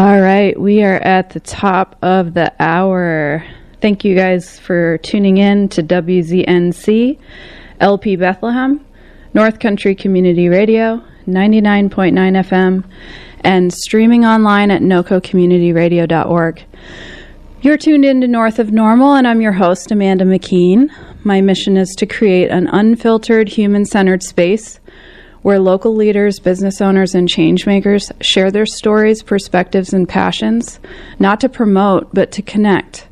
All right, we are at the top of the hour. Thank you guys for tuning in to WZNC, LP Bethlehem, North Country Community Radio, 99.9 FM, and streaming online at nococommunityradio.org. You're tuned in to North of Normal, and I'm your host, Amanda McKeen. My mission is to create an unfiltered, human-centered space where local leaders, business owners, and changemakers share their stories, perspectives, and passions, not to promote, but to connect.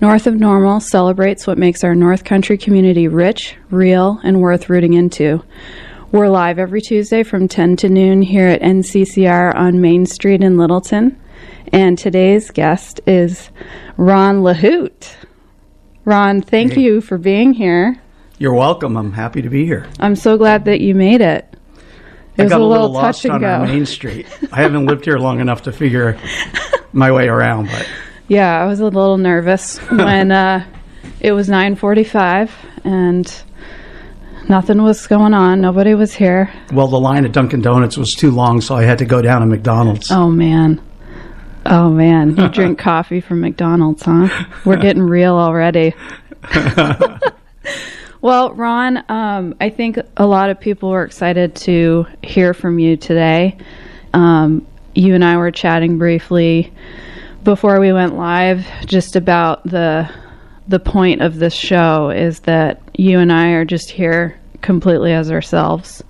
North of Normal celebrates what makes our North Country community rich, real, and worth rooting into. We're live every Tuesday from 10 to noon here at NCCR on Main Street in Littleton. And today's guest is Ron Lahout. Ron, thank you for being here. You're welcome. I'm happy to be here. I'm so glad that you made it. It was I got a little touch lost and on go. our Main Street. I haven't lived here long enough to figure my way around. But yeah, I was a little nervous when it was 9:45 and nothing was going on. Nobody was here. Well, the line at Dunkin' Donuts was too long, so I had to go down to McDonald's. Oh, man. You drink coffee from McDonald's, huh? We're getting real already. Well, Ron, I think a lot of people were excited to hear from you today. You and I were chatting briefly before we went live just about the point of this show is that you and I are just here completely as ourselves.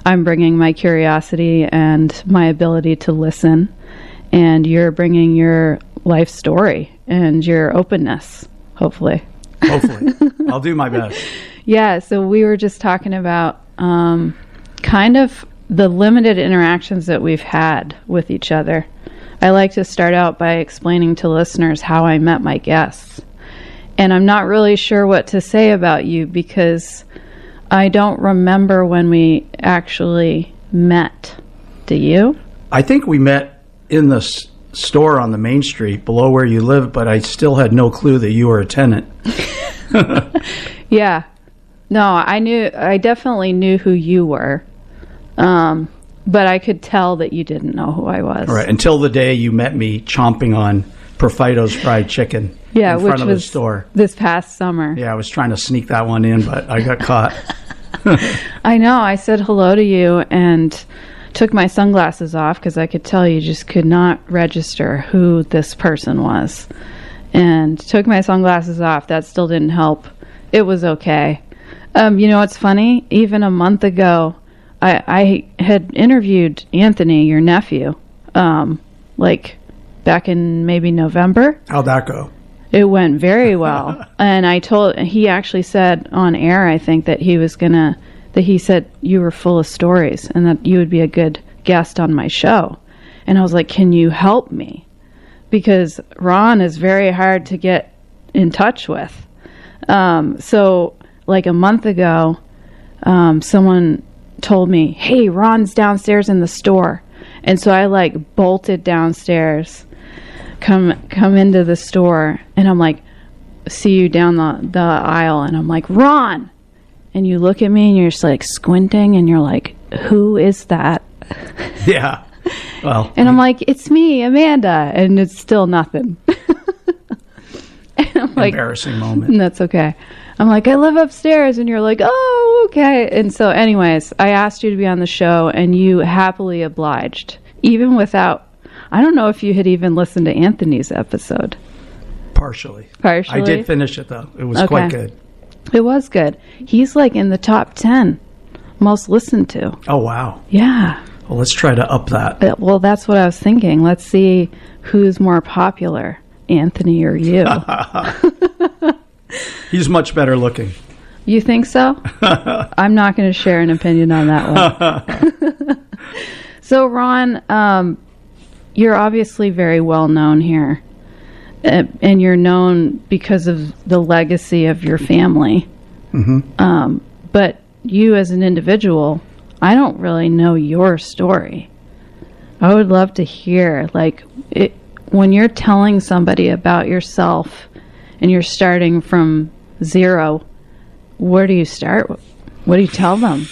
I'm bringing my curiosity and my ability to listen, and you're bringing your life story and your openness, hopefully. Hopefully. I'll do my best. Yeah, so we were just talking about kind of the limited interactions that we've had with each other. I like to start out by explaining to listeners how I met my guests. And I'm not really sure what to say about you because I don't remember when we actually met. Do you? I think we met in the store on the Main Street below where you live, but I still had no clue that you were a tenant. Yeah. No, I definitely knew who you were. But I could tell that you didn't know who I was. Right, until the day you met me chomping on Perfito's fried chicken in front of the store. This past summer. Yeah, I was trying to sneak that one in, but I got caught. I know. I said hello to you and took my sunglasses off because I could tell you just could not register who this person was. And took my sunglasses off. That still didn't help. It was okay. You know what's funny? Even a month ago, I had interviewed Anthony, your nephew, like back in maybe November. How'd that go? It went very well. And he actually said on air, I think, that he said you were full of stories and that you would be a good guest on my show. And I was like, can you help me? Because Ron is very hard to get in touch with. So like a month ago, someone told me, hey, Ron's downstairs in the store. And so I like bolted downstairs, come into the store, and I'm like, see you down the aisle, and I'm like, Ron! And you look at me and you're just like squinting and you're like, who is that? Yeah. Well. And I'm like, it's me, Amanda. And it's still nothing. And I'm like, embarrassing moment. And that's okay. I'm like, I live upstairs. And you're like, oh, okay. And so anyways, I asked you to be on the show and you happily obliged, even without, I don't know if you had even listened to Anthony's episode. Partially. I did finish it though. It was quite good. It was good. He's like in the top 10 most listened to. Oh, wow. Yeah. Well, let's try to up that. Well, that's what I was thinking. Let's see who's more popular, Anthony or you. He's much better looking. You think so? I'm not going to share an opinion on that one. So, Ron, you're obviously very well known here. And you're known because of the legacy of your family. Mm-hmm. But you as an individual, I don't really know your story. I would love to hear, like, when you're telling somebody about yourself and you're starting from zero, where do you start? What do you tell them?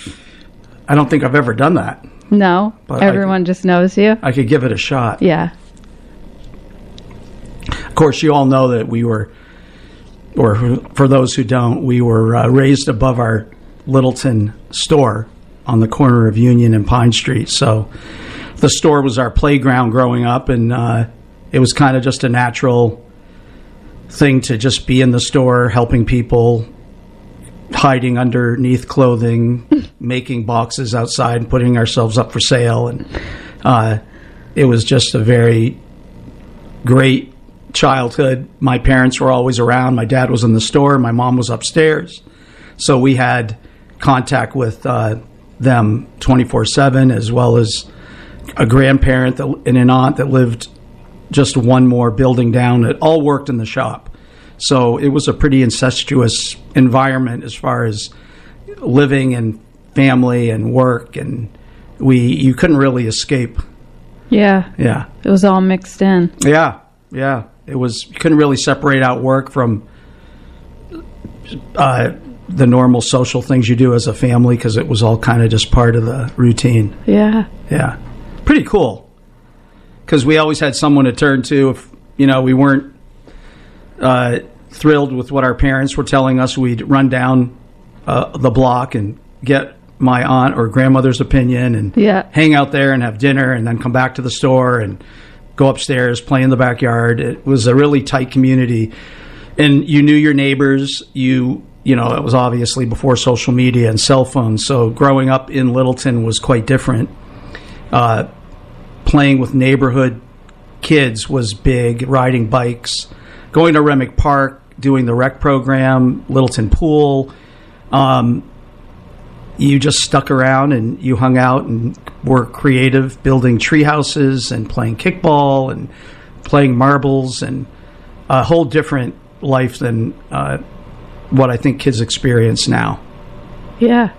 I don't think I've ever done that. No? But everyone just knows you? I could give it a shot. Yeah. Of course, you all know that we were, or for those who don't, we were raised above our Littleton store on the corner of Union and Pine Street. So the store was our playground growing up, and it was kind of just a natural thing to just be in the store helping people, hiding underneath clothing, making boxes outside and putting ourselves up for sale. And it was just a very great childhood. My parents were always around. My dad was in the store. My mom was upstairs. So we had contact with them 24/7, as well as a grandparent and an aunt that lived just one more building down that all worked in the shop. So it was a pretty incestuous environment as far as living and family and work, and you couldn't really escape. Yeah. Yeah. It was all mixed in. Yeah. Yeah. It was, you couldn't really separate out work from the normal social things you do as a family, because it was all kind of just part of the routine. Yeah. Yeah. Pretty cool. Because we always had someone to turn to if, we weren't thrilled with what our parents were telling us. We'd run down the block and get my aunt or grandmother's opinion and hang out there and have dinner, and then come back to the store and go upstairs, play in the backyard. It was a really tight community, and you knew your neighbors. It was obviously before social media and cell phones, so growing up in Littleton was quite different. Playing with neighborhood kids was big, riding bikes, going to Remick Park, doing the rec program, Littleton Pool. You just stuck around and you hung out and were creative, building tree houses and playing kickball and playing marbles, and a whole different life than what I think kids experience now. Yeah.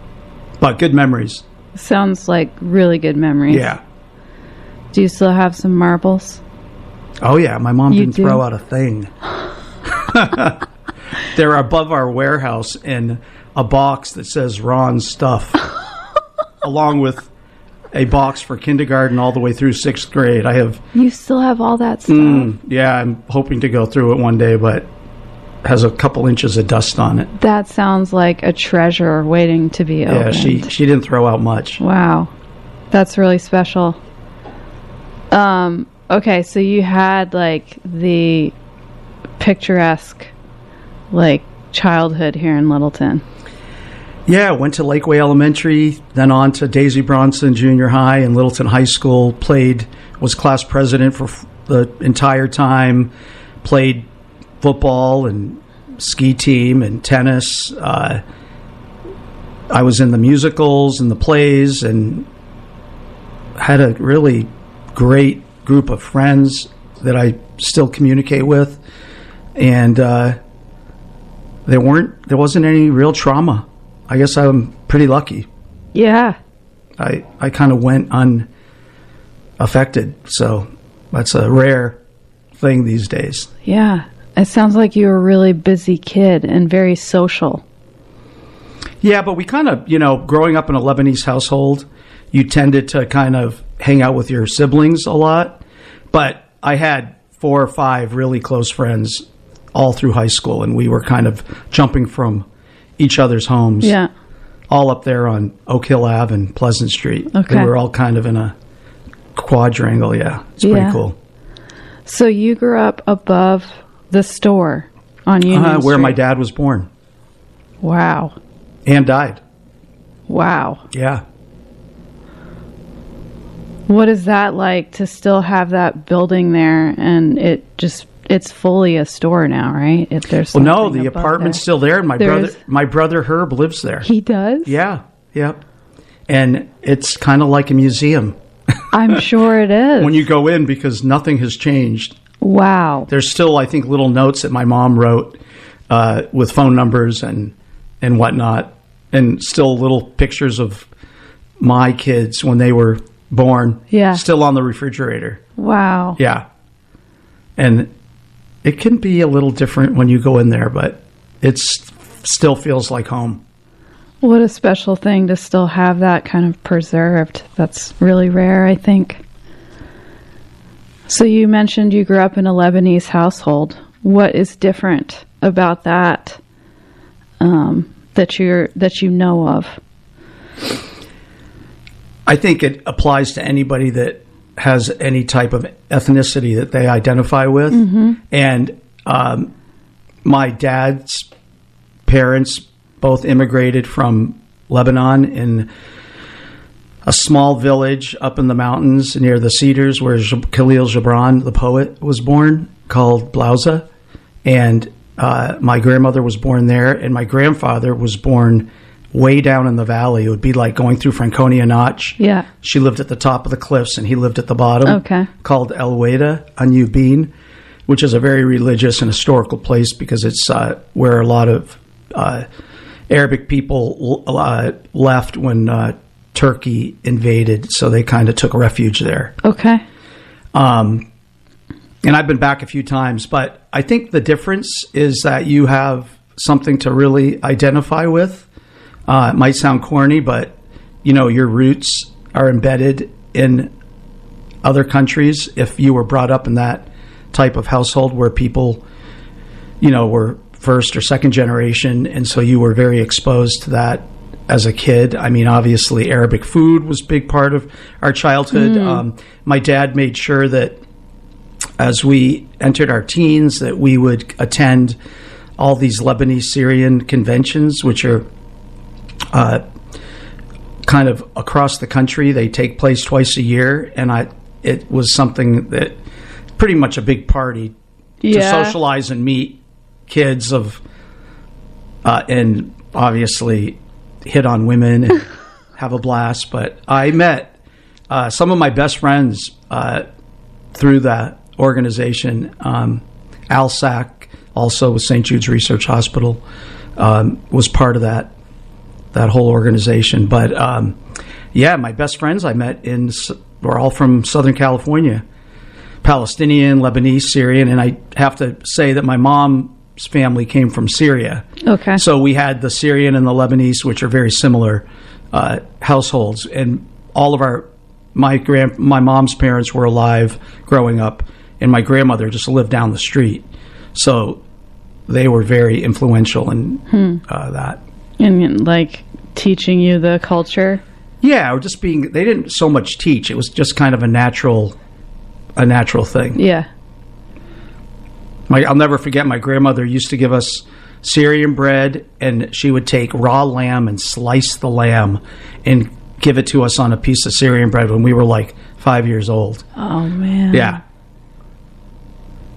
But good memories. Sounds like really good memories. Yeah. Do you still have some marbles? Oh, yeah. My mom didn't throw out a thing. They're above our warehouse in a box that says Ron's stuff, along with a box for kindergarten all the way through 6th grade. You still have all that stuff? Yeah, I'm hoping to go through it one day, but it has a couple inches of dust on it. That sounds like a treasure waiting to be opened. Yeah, she didn't throw out much. Wow. That's really special. Okay, so you had like the picturesque childhood here in Littleton. Yeah, went to Lakeway Elementary, then on to Daisy Bronson Junior High and Littleton High School. Was class president for the entire time. Played football and ski team and tennis. I was in the musicals and the plays, and had a really great group of friends that I still communicate with. And there wasn't any real trauma. I guess I'm pretty lucky. Yeah. I kind of went unaffected, so that's a rare thing these days. Yeah. It sounds like you were a really busy kid and very social. Yeah, but we kind of, growing up in a Lebanese household, you tended to kind of hang out with your siblings a lot. But I had 4 or 5 really close friends all through high school, and we were kind of jumping from each other's homes. Yeah. All up there on Oak Hill Ave and Pleasant Street. Okay. We were all kind of in a quadrangle, yeah. It's pretty cool. So you grew up above the store on Union Street? Where my dad was born. Wow. And died. Wow. Yeah. What is that like to still have that building there, and it's fully a store now, right? If there's no, the apartment's still there, and my brother Herb lives there. He does? Yeah, yep. And it's kind of like a museum. I'm sure it is. When you go in, because nothing has changed. Wow. There's still, I think, little notes that my mom wrote with phone numbers and whatnot, and still little pictures of my kids when they were born. Yeah. Still on the refrigerator. Wow. Yeah. And it can be a little different when you go in there, but it still feels like home. What a special thing to still have that kind of preserved. That's really rare, I think. So you mentioned you grew up in a Lebanese household. What is different about that that you know of? I think it applies to anybody that has any type of ethnicity that they identify with. Mm-hmm. And my dad's parents both immigrated from Lebanon in a small village up in the mountains near the Cedars where Khalil Gibran, the poet, was born, called Blauza. And my grandmother was born there, and my grandfather was born way down in the valley. It would be like going through Franconia Notch. Yeah. She lived at the top of the cliffs, and he lived at the bottom. Okay. Called El Weda on Ubin, which is a very religious and historical place because it's where a lot of Arabic people left when Turkey invaded, so they kind of took refuge there. Okay. And I've been back a few times, but I think the difference is that you have something to really identify with. It might sound corny, but your roots are embedded in other countries. If you were brought up in that type of household where people, were first or second generation, and so you were very exposed to that as a kid. I mean, obviously, Arabic food was a big part of our childhood. My dad made sure that as we entered our teens that we would attend all these Lebanese-Syrian conventions, which are kind of across the country. They take place twice a year, and it was something that pretty much a big party to socialize and meet kids and obviously hit on women and have a blast. But I met some of my best friends through that organization. Al Sack, also with St. Jude's Research Hospital, was part of that whole organization. But my best friends I met were all from Southern California, Palestinian, Lebanese, Syrian, and I have to say that my mom's family came from Syria. Okay. So we had the Syrian and the Lebanese, which are very similar households, and all of my mom's parents were alive growing up, and my grandmother just lived down the street. So they were very influential in that. And like teaching you the culture? Yeah, or just they didn't so much teach. It was just kind of a natural thing. Yeah. I'll never forget, my grandmother used to give us Syrian bread, and she would take raw lamb and slice the lamb and give it to us on a piece of Syrian bread when we were like 5 years old. Oh, man. Yeah.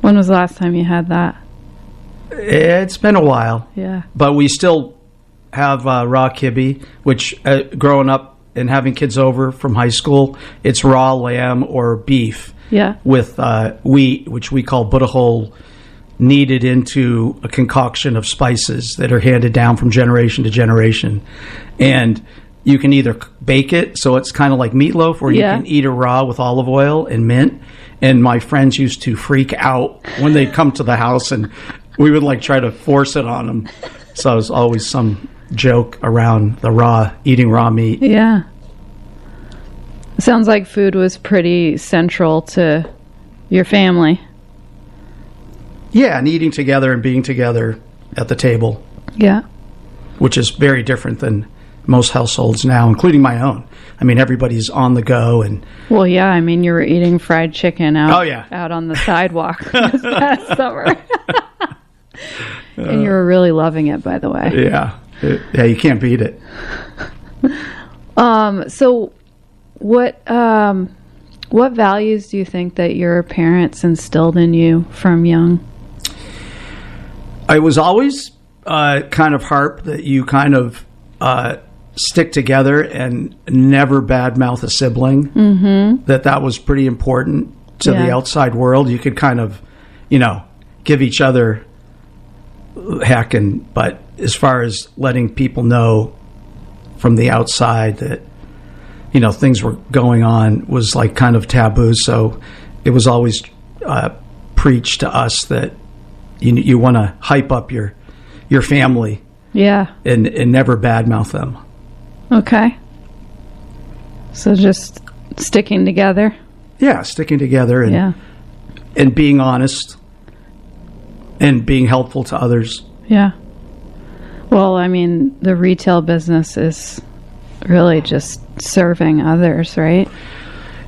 When was the last time you had that? It's been a while. Yeah. But we still have raw kibbe, which growing up and having kids over from high school, it's raw lamb or beef with wheat, which we call butahol, kneaded into a concoction of spices that are handed down from generation to generation. And you can either bake it, so it's kind of like meatloaf, or you can eat it raw with olive oil and mint. And my friends used to freak out when they'd come to the house, and we would like try to force it on them. So it was always some joke around eating raw meat. Yeah. Sounds like food was pretty central to your family. Yeah, and eating together and being together at the table. Yeah. Which is very different than most households now, including my own. I mean, everybody's on the go. And well, yeah, I mean, you were eating fried chicken out on the sidewalk this past summer. And you were really loving it, by the way. Yeah. You can't beat it. So what values do you think that your parents instilled in you from young? I was always kind of harp that you kind of stick together and never badmouth a sibling. Mm-hmm. That was pretty important to the outside world. You could kind of, give each other heck, but as far as letting people know from the outside that, things were going on was like kind of taboo. So it was always preached to us that you want to hype up your family. Yeah. And never badmouth them. Okay. So just sticking together. Yeah, sticking together and and being honest and being helpful to others. Yeah. Well, I mean, the retail business is really just serving others, right?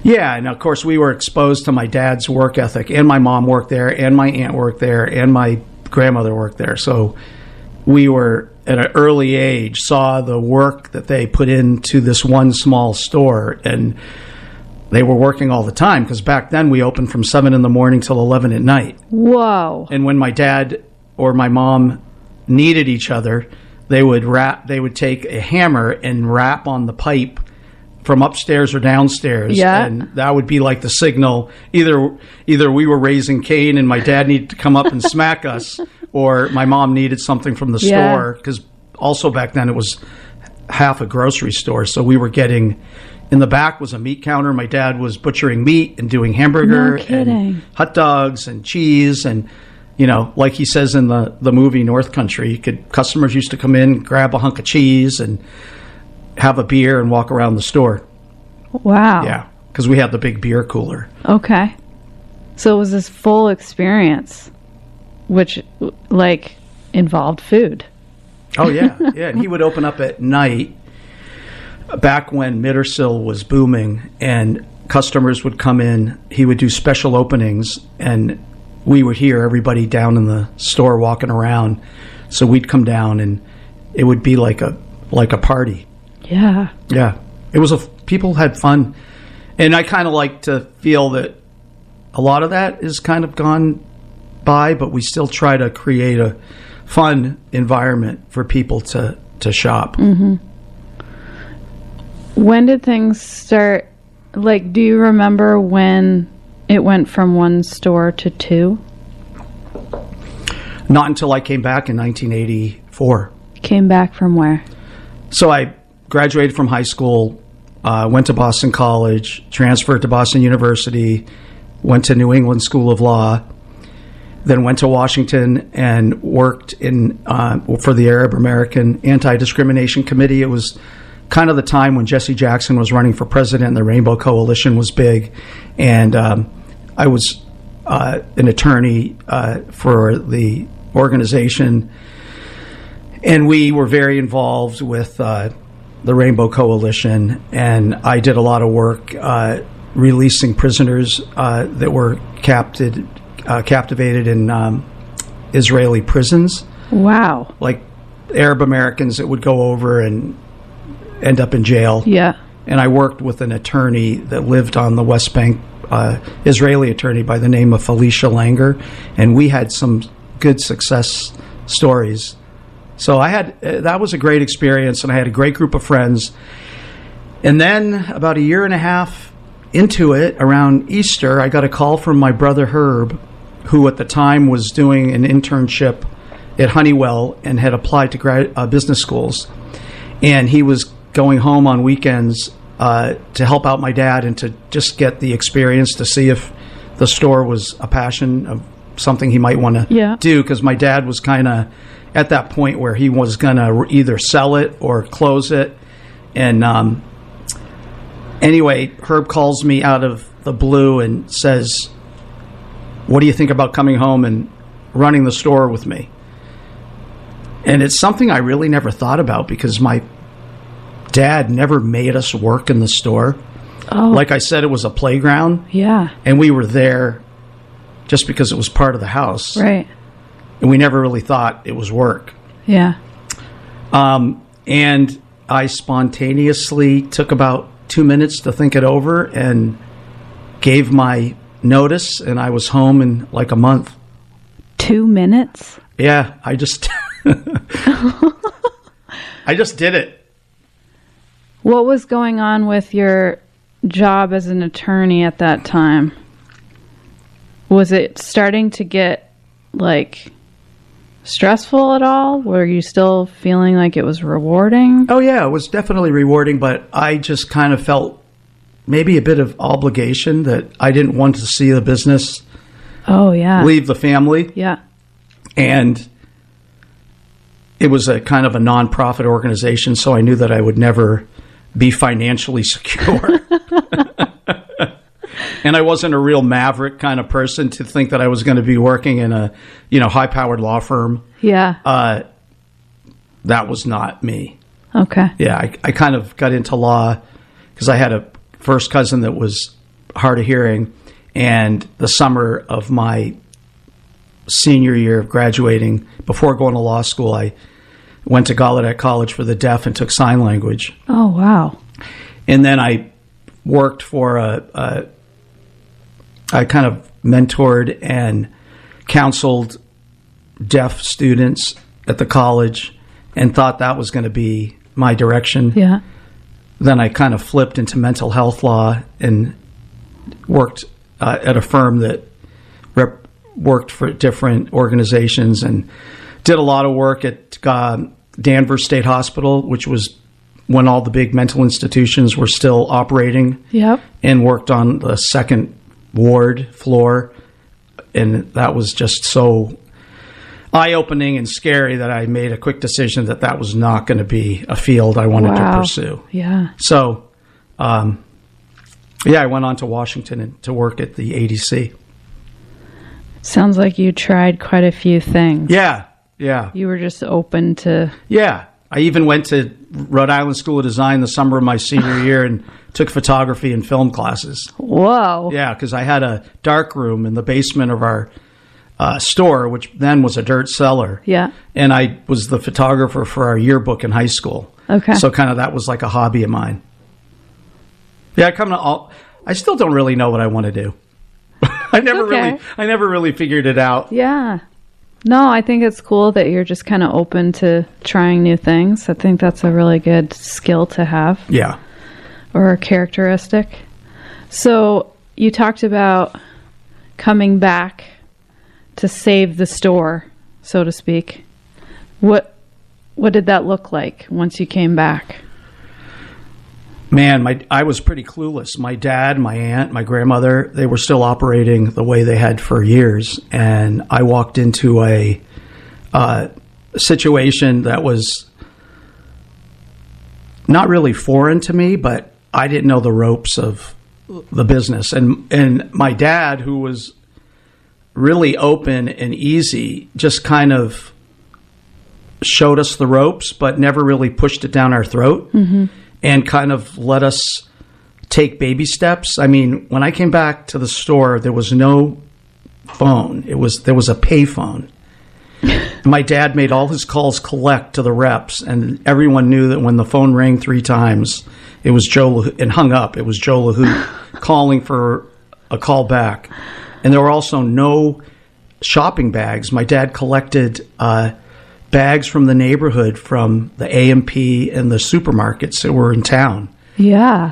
Yeah, and of course we were exposed to my dad's work ethic, and my mom worked there, and my aunt worked there, and my grandmother worked there. So we were, at an early age, saw the work that they put into this one small store, and they were working all the time, because back then we opened from 7 in the morning till 11 at night. Whoa. And when my dad or my mom needed each other, they would take a hammer and rap on the pipe from upstairs or downstairs. Yeah. And that would be like the signal. Either we were raising Cain and my dad needed to come up and smack us, or my mom needed something from the store, because also back then it was half a grocery store. So we were getting, in the back was a meat counter. My dad was butchering meat and doing hamburger and hot dogs and cheese. And, you know, like he says in the movie North Country, customers used to come in, grab a hunk of cheese and have a beer and walk around the store. Wow. Yeah, because we had the big beer cooler. Okay. So it was this full experience, which, like, involved food. Oh, yeah. Yeah, and he would open up at night back when Mittersill was booming, and customers would come in. He would do special openings, and we would hear everybody down in the store walking around. So we'd come down, and it would be like a party. Yeah. Yeah. It was people had fun. And I kind of like to feel that a lot of that is kind of gone by, but we still try to create a fun environment for people to shop. Mm-hmm. When did things start? Like, do you remember when it went from one store to two? Not until I came back in 1984. Came back from where? So I graduated from high school, went to Boston College, transferred to Boston University, went to New England School of Law, then went to Washington and worked for the Arab American Anti-Discrimination Committee. It was kind of the time when Jesse Jackson was running for president and the Rainbow Coalition was big. And I was an attorney for the organization. And we were very involved with the Rainbow Coalition. And I did a lot of work releasing prisoners that were captivated in Israeli prisons. Wow. Like Arab Americans that would go over and end up in jail. Yeah. And I worked with an attorney that lived on the West Bank, Israeli attorney by the name of Felicia Langer, and we had some good success stories. So that was a great experience, and I had a great group of friends. And then about a year and a half into it, around Easter, I got a call from my brother Herb, who at the time was doing an internship at Honeywell and had applied to business schools. And he was going home on weekends to help out my dad and to just get the experience to see if the store was a passion of something he might want to do, because my dad was kind of at that point where he was going to either sell it or close it. And anyway, Herb calls me out of the blue and says, "What do you think about coming home and running the store with me?" And it's something I really never thought about, because my dad never made us work in the store. Oh. Like I said, it was a playground. Yeah. And we were there just because it was part of the house. Right. And we never really thought it was work. Yeah. And I spontaneously took about 2 minutes to think it over and gave my notice, and I was home in like a month. 2 minutes? Yeah, I just I just did it. What was going on with your job as an attorney at that time? Was it starting to get, like, stressful at all? Were you still feeling like it was rewarding? Oh, yeah, it was definitely rewarding, but I just kind of felt maybe a bit of obligation that I didn't want to see the business leave the family. Yeah. And it was a kind of a nonprofit organization, so I knew that I would never be financially secure. And I wasn't a real maverick kind of person to think that I was going to be working in a, high-powered law firm. Yeah. That was not me. Okay. Yeah, I kind of got into law because I had a first cousin that was hard of hearing, and the summer of my senior year of graduating, before going to law school, I went to Gallaudet College for the Deaf and took sign language. Oh, wow. And then I worked for I kind of mentored and counseled deaf students at the college and thought that was going to be my direction. Yeah. Then I kind of flipped into mental health law and worked at a firm that worked for different organizations and did a lot of work at Danvers State Hospital, which was when all the big mental institutions were still operating. Yep. And worked on the second ward floor. And that was just so eye-opening and scary that I made a quick decision that was not going to be a field I wanted to pursue. Yeah. So, I went on to Washington to work at the ADC. Sounds like you tried quite a few things. Yeah. You were just open to... Yeah. I even went to Rhode Island School of Design the summer of my senior year and took photography and film classes. Whoa. Yeah, because I had a dark room in the basement of our store, which then was a dirt cellar. Yeah. And I was the photographer for our yearbook in high school. Okay. So kind of that was like a hobby of mine. Yeah, I still don't really know what I want to do. I never really figured it out. Yeah. No, I think it's cool that you're just kind of open to trying new things. I think that's a really good skill to have. Yeah. Or a characteristic. So you talked about coming back to save the store, so to speak. What did that look like once you came back? Man, I was pretty clueless. My dad, my aunt, my grandmother, they were still operating the way they had for years. And I walked into a situation that was not really foreign to me, but I didn't know the ropes of the business. And my dad, who was really open and easy, just kind of showed us the ropes, but never really pushed it down our throat. Mm-hmm. And kind of let us take baby steps. I mean, when I came back to the store, there was no phone. There was a pay phone. My dad made all his calls collect to the reps, and everyone knew that when the phone rang 3 times, it was Joe and hung up. It was Joe Lahout calling for a call back. And there were also no shopping bags. My dad collected bags from the neighborhood, from the A&P and the supermarkets that were in town. Yeah.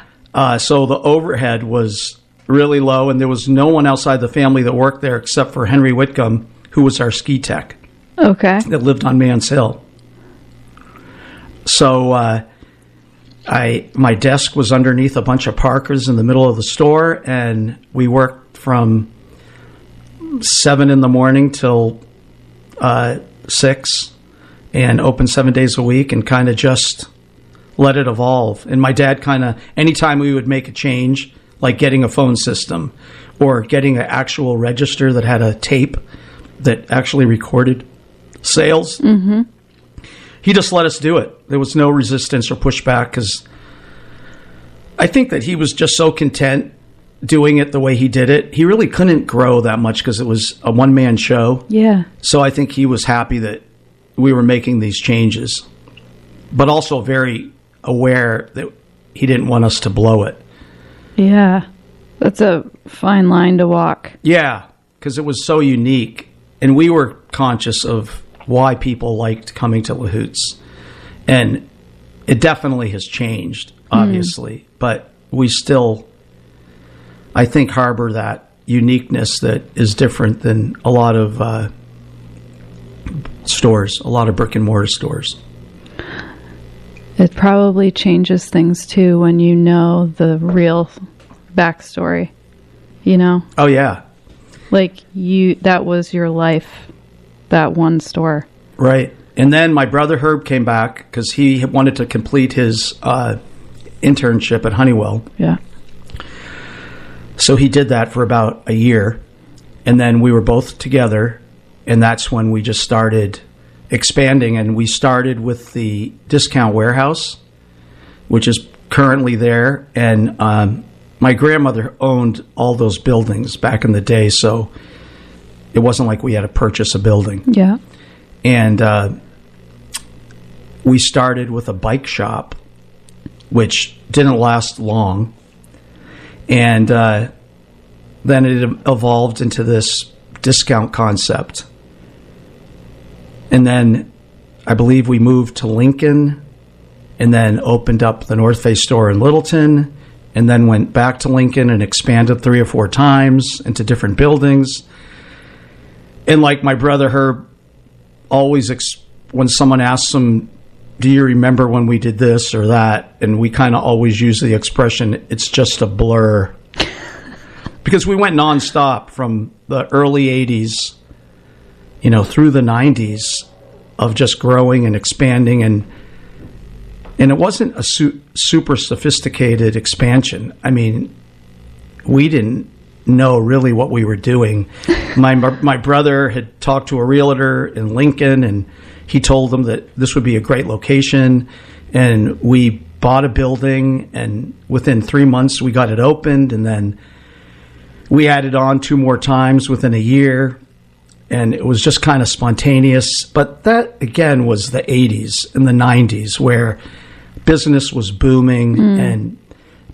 So the overhead was really low, and there was no one outside the family that worked there except for Henry Whitcomb, who was our ski tech. Okay. That lived on Mans Hill. So my desk was underneath a bunch of Parkers in the middle of the store, and we worked from 7 in the morning till 6. And open 7 days a week and kind of just let it evolve. And my dad kind of, anytime we would make a change, like getting a phone system or getting an actual register that had a tape that actually recorded sales, mm-hmm. He just let us do it. There was no resistance or pushback because I think that he was just so content doing it the way he did it. He really couldn't grow that much because it was a one-man show. Yeah. So I think he was happy that we were making these changes, but also very aware that he didn't want us to blow it. Yeah, that's a fine line to walk. Yeah, because it was so unique, and we were conscious of why people liked coming to Lahout's, and it definitely has changed, obviously, but we still, I think, harbor that uniqueness that is different than a lot of stores, a lot of brick and mortar stores. It probably changes things too when you know the real backstory, you know? Oh yeah. Like that was your life, that one store. Right. And then my brother Herb came back because he wanted to complete his internship at Honeywell. Yeah. So he did that for about a year, and then we were both together, and that's when we just started expanding, and we started with the discount warehouse, which is currently there, and my grandmother owned all those buildings back in the day, so it wasn't like we had to purchase a building. Yeah. And we started with a bike shop, which didn't last long. And then it evolved into this discount concept. And then I believe we moved to Lincoln and then opened up the North Face store in Littleton, and then went back to Lincoln and expanded 3 or 4 times into different buildings. And like my brother Herb always, when someone asks him, do you remember when we did this or that? And we kind of always use the expression, it's just a blur. Because we went nonstop from the early 80s, through the 90s of just growing and expanding. And it wasn't a super sophisticated expansion. I mean, we didn't know really what we were doing. My brother had talked to a realtor in Lincoln, and he told them that this would be a great location. And we bought a building, and within 3 months we got it opened, and then we added on 2 more times within a year. And it was just kind of spontaneous. But that, again, was the 80s and the 90s, where business was booming and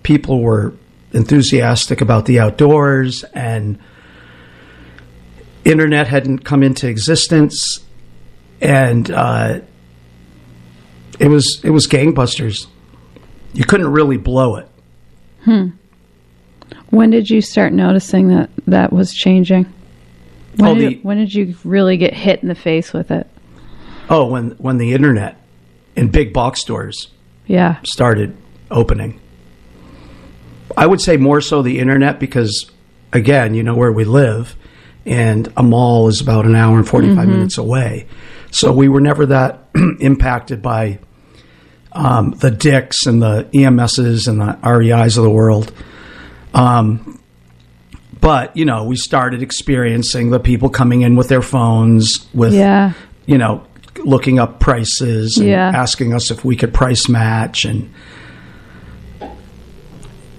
people were enthusiastic about the outdoors, and internet hadn't come into existence, and it was gangbusters. You couldn't really blow it. When did you start noticing that was changing? When did you really get hit in the face with it? Oh, when the internet and big box stores started opening. I would say more so the internet because, again, where we live, and a mall is about an hour and 45 minutes away. So we were never that impacted by the Dicks and the EMSs and the REIs of the world. But, we started experiencing the people coming in with their phones, with, looking up prices and asking us if we could price match, and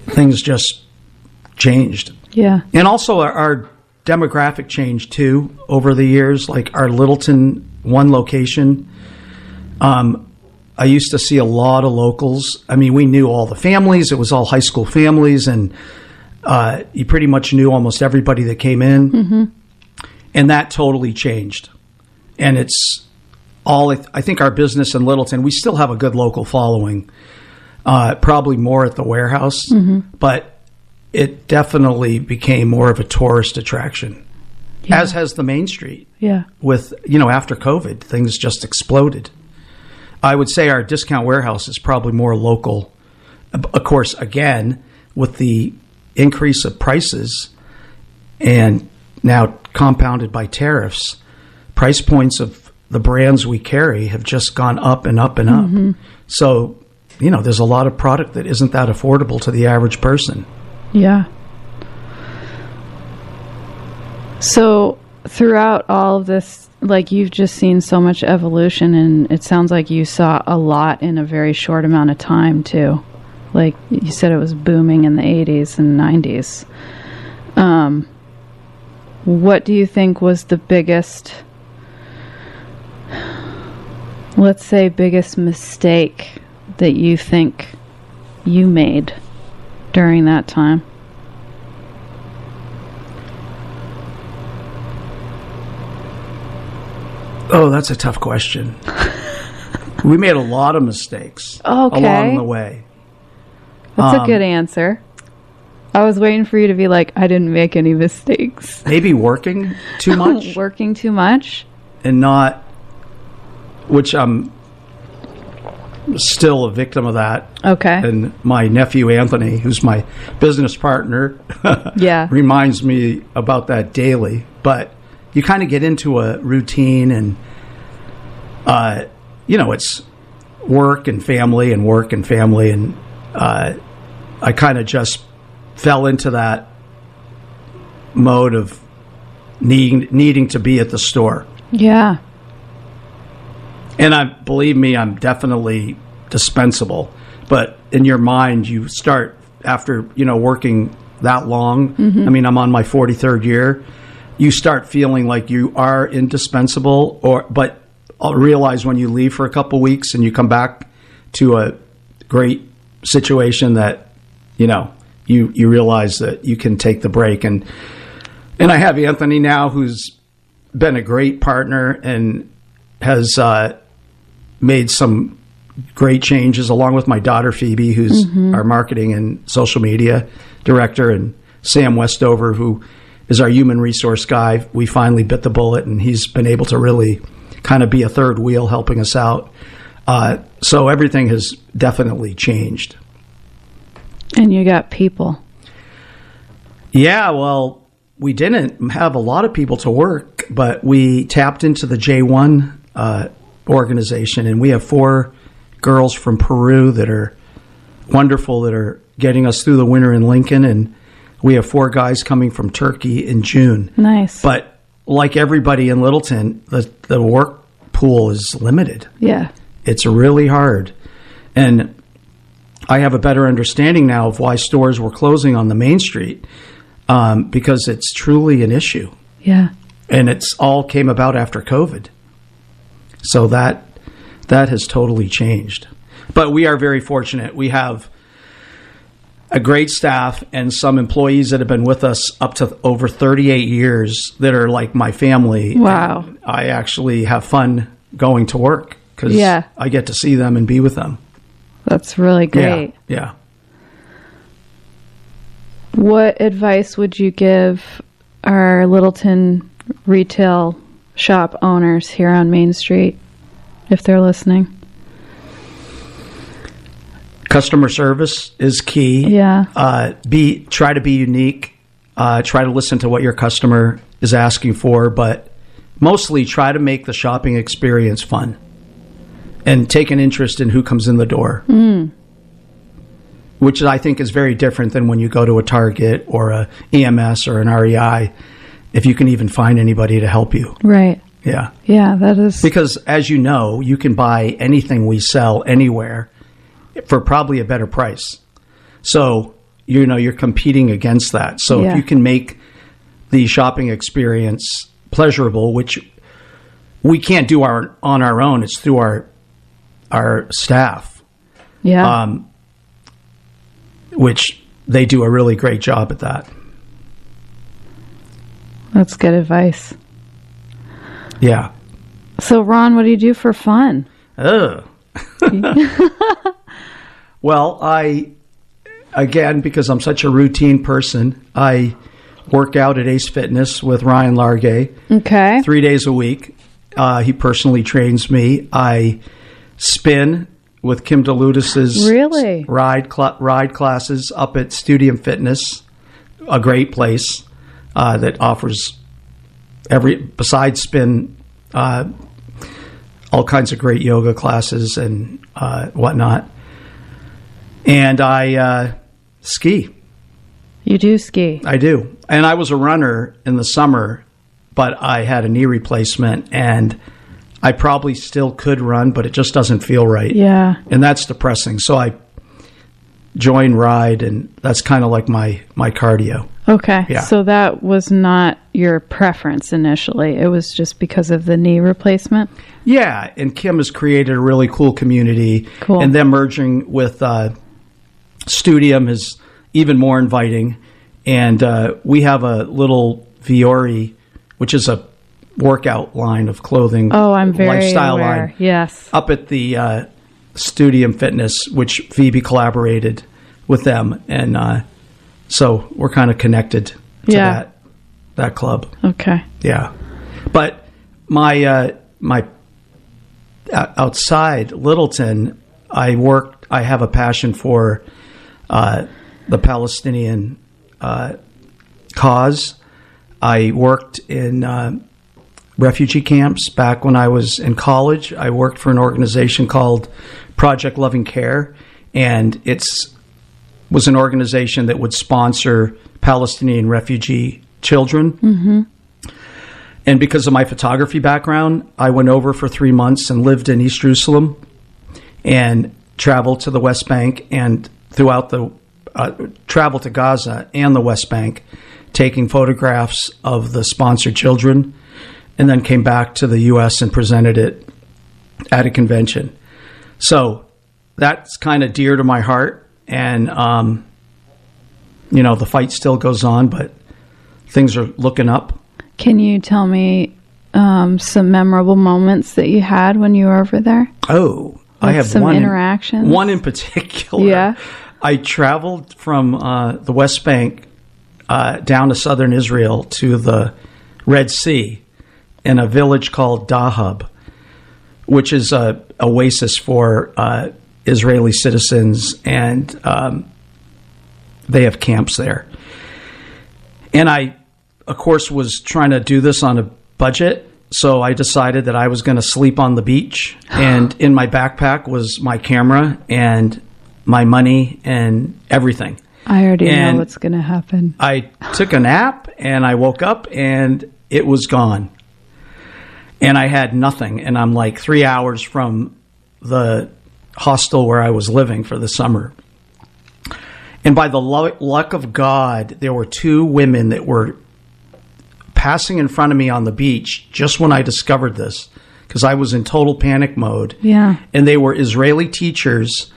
things just changed. Yeah. And also our demographic changed too over the years. Like our Littleton one location, I used to see a lot of locals. I mean, we knew all the families. It was all high school families, and you pretty much knew almost everybody that came in. And that totally changed. And it's all, I think our business in Littleton, we still have a good local following. Probably more at the warehouse, but it definitely became more of a tourist attraction, as has the Main Street. Yeah. With, after COVID, things just exploded. I would say our discount warehouse is probably more local. Of course, again, with the increase of prices and now compounded by tariffs, price points of the brands we carry have just gone up and up and up. So, there's a lot of product that isn't that affordable to the average person. Yeah. So throughout all of this, like, you've just seen so much evolution, and it sounds like you saw a lot in a very short amount of time too. Like you said, it was booming in the 80s and 90s. What do you think was the biggest, let's say, biggest mistake that you think you made during that time? Oh, that's a tough question. We made a lot of mistakes along the way. That's a good answer. I was waiting for you to be like, I didn't make any mistakes. Maybe working too much. Working too much? And not, which I'm still a victim of that. Okay. And my nephew, Anthony, who's my business partner, reminds me about that daily. But you kind of get into a routine, and, it's work and family and work and family. And I kind of just fell into that mode of needing to be at the store. Yeah. And believe me, I'm definitely dispensable. But in your mind, you start after, working that long. Mm-hmm. I mean, I'm on my 43rd year. You start feeling like you are indispensable, but I'll realize when you leave for a couple weeks and you come back to a great situation that, you realize that you can take the break. And I have Anthony now, who's been a great partner and has made some great changes, along with my daughter Phoebe, who's our marketing and social media director, and Sam Westover, who is our human resource guy. We finally bit the bullet, and he's been able to really kind of be a third wheel helping us out. So everything has definitely changed. And you got people. Yeah, well, we didn't have a lot of people to work, but we tapped into the J1 organization, and we have 4 girls from Peru that are wonderful, that are getting us through the winter in Lincoln, and we have 4 guys coming from Turkey in June. Nice. But like everybody in Littleton, the work pool is limited. Yeah. It's really hard. And I have a better understanding now of why stores were closing on the main street, because it's truly an issue. Yeah. And it's all came about after COVID. So that has totally changed. But we are very fortunate. We have a great staff and some employees that have been with us up to over 38 years that are like my family. Wow. And I actually have fun going to work because I get to see them and be with them. That's really great. Yeah. What advice would you give our Littleton retail shop owners here on Main Street if they're listening? Customer service is key. Yeah. Try to be unique. Try to listen to what your customer is asking for, but mostly try to make the shopping experience fun and take an interest in who comes in the door. Which I think is very different than when you go to a Target or a EMS or an REI, if you can even find anybody to help you. Right. Yeah. Yeah, that is. Because as you know, you can buy anything we sell anywhere for probably a better price. So, you're competing against that. So if you can make the shopping experience pleasurable, which we can't do on our own, it's through our staff. Yeah. Which they do a really great job at that. That's good advice. Yeah. So, Ron, what do you do for fun? Well, again, because I'm such a routine person, I work out at Ace Fitness with Ryan Largay. Okay. 3 days a week. He personally trains me. I spin with Kim DeLutis's ride classes up at Studium Fitness, a great place that offers besides spin, all kinds of great yoga classes and whatnot. And I ski. You do ski? I do. And I was a runner in the summer, but I had a knee replacement, and I probably still could run, but it just doesn't feel right. Yeah. And that's depressing. So I join ride, and that's kind of like my cardio. Okay. Yeah. So that was not your preference initially. It was just because of the knee replacement? Yeah. And Kim has created a really cool community. Cool. And them merging with Studium is even more inviting. And we have a little Viore, which is a workout line of clothing. Oh, I'm very lifestyle aware. line. Yes. Up at the Studium Fitness, which Phoebe collaborated with them. And so we're kind of connected to that club. Okay. Yeah. But my outside Littleton, I have a passion for the Palestinian cause. I worked in refugee camps back when I was in college. I worked for an organization called Project Loving Care, and was an organization that would sponsor Palestinian refugee children. Mm-hmm. And because of my photography background, I went over for 3 months and lived in East Jerusalem and traveled to the West Bank and throughout the traveled to Gaza and the West Bank, taking photographs of the sponsored children, and then came back to the U.S. and presented it at a convention. So that's kind of dear to my heart. And, the fight still goes on, but things are looking up. Can you tell me some memorable moments that you had when you were over there? Oh, I have some interactions. One in particular. Yeah. I traveled from the West Bank down to southern Israel to the Red Sea in a village called Dahab, which is a oasis for Israeli citizens, and they have camps there. And I, of course, was trying to do this on a budget, so I decided that I was going to sleep on the beach, and in my backpack was my camera and my money and everything. I already know what's going to happen. I took a nap, and I woke up, and it was gone. And I had nothing, and I'm like 3 hours from the hostel where I was living for the summer. And by the luck of God, there were 2 women that were passing in front of me on the beach just when I discovered this, because I was in total panic mode. Yeah. And they were Israeli teachers,